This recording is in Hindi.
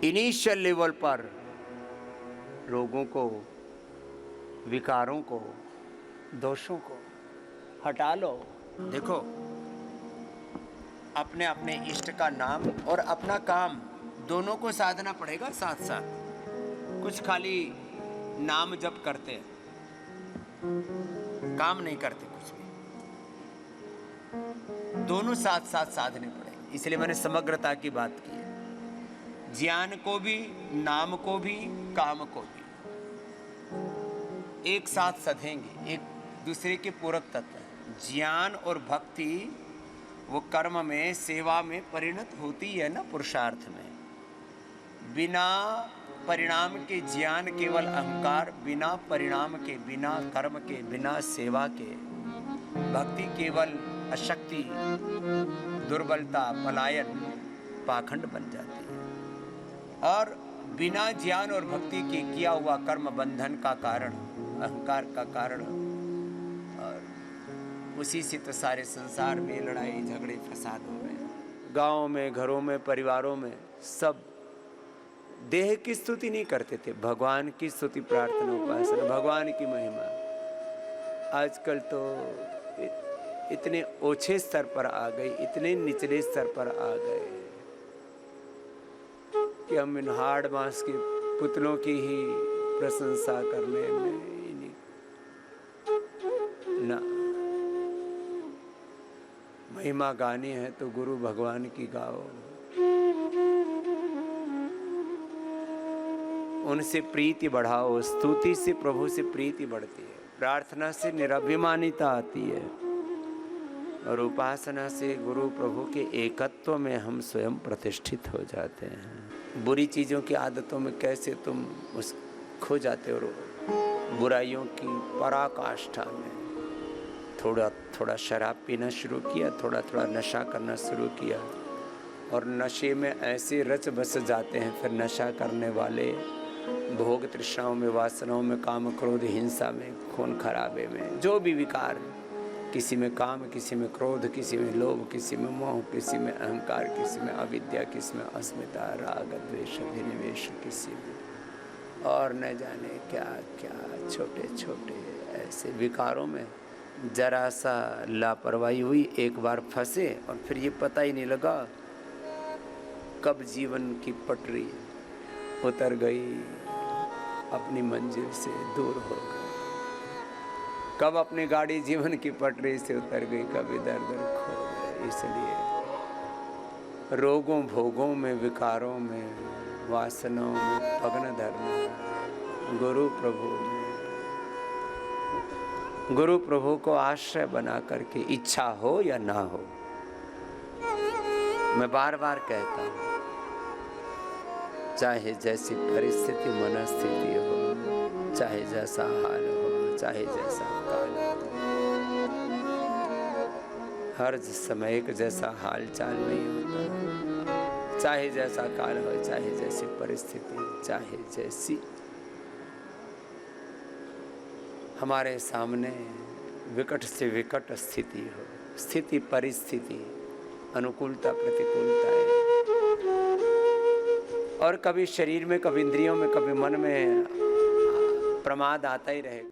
इनिशियल लेवल पर रोगों को, विकारों को, दोषों को हटा लो। देखो, अपने अपने इष्ट का नाम और अपना काम दोनों को साधना पड़ेगा साथ साथ। कुछ खाली नाम जप करते हैं, काम नहीं करते कुछ भी। दोनों साथ साथ साधने पड़ेंगे। इसलिए मैंने समग्रता की बात की है। ज्ञान को भी, नाम को भी, काम को भी एक साथ सधेंगे, एक दूसरे के पूरक तत्व हैं। ज्ञान और भक्ति वो कर्म में, सेवा में परिणत होती है ना, पुरुषार्थ में। बिना परिणाम के ज्ञान केवल अहंकार, बिना परिणाम के, बिना कर्म के, बिना सेवा के भक्ति केवल अशक्ति, दुर्बलता, पलायन, पाखंड बन जाती है। और बिना ज्ञान और भक्ति के किया हुआ कर्म बंधन का कारण, अहंकार का कारण, और उसी से तो सारे संसार में लड़ाई झगड़े फसाद हो रहे। गाँव में, घरों में, परिवारों में सब देह की स्तुति नहीं करते थे, भगवान की स्तुति, प्रार्थना, उपासना, भगवान की महिमा। आजकल तो इतने ओछे स्तर पर आ गए, इतने निचले स्तर पर आ गए कि हम इन हाड़ मांस के पुतलों की ही प्रशंसा करने में ना। महिमा गानी है तो गुरु भगवान की गाओ, उनसे प्रीति बढ़ाओ। स्तुति से प्रभु से प्रीति बढ़ती है, प्रार्थना से निराभिमानिता आती है, और उपासना से गुरु प्रभु के एकत्व में हम स्वयं प्रतिष्ठित हो जाते हैं। बुरी चीज़ों की आदतों में कैसे तुम खो जाते हो, बुराइयों की पराकाष्ठा में। थोड़ा थोड़ा शराब पीना शुरू किया, थोड़ा थोड़ा नशा करना शुरू किया, और नशे में ऐसे रच बस जाते हैं फिर नशा करने वाले, भोग तृष्णाओं में, वासनाओं में, काम क्रोध हिंसा में, खून खराबे में, जो भी विकार, किसी में काम, किसी में क्रोध, किसी में लोभ, किसी में मोह, किसी में अहंकार, किसी में अविद्या, किसी में अस्मिता, राग, द्वेष, अभिनिवेश, किसी में और न जाने क्या क्या छोटे छोटे ऐसे विकारों में जरा सा लापरवाही हुई, एक बार फंसे और फिर ये पता ही नहीं लगा कब जीवन की पटरी उतर गई, अपनी मंजिल से दूर हो गई, कब अपनी गाड़ी जीवन की पटरी से उतर गई, कब इधर उधर खो गए। इसलिए रोगों भोगों में, विकारों में, वासनाओं में भग्न धर्म गुरु प्रभु को आश्रय बना करके, इच्छा हो या ना हो, मैं बार बार कहता हूँ, चाहे जैसी परिस्थिति मनस्थिति हो, चाहे जैसा हाल हो, चाहे जैसा काल हो, हर समय एक जैसा हाल चाल नहीं होता। चाहे जैसा काल हो, चाहे जैसी परिस्थिति, चाहे जैसी हमारे सामने विकट से विकट स्थिति हो, स्थिति परिस्थिति, अनुकूलता प्रतिकूलता है, और कभी शरीर में, कभी इंद्रियों में, कभी मन में प्रमाद आता ही रहेगा।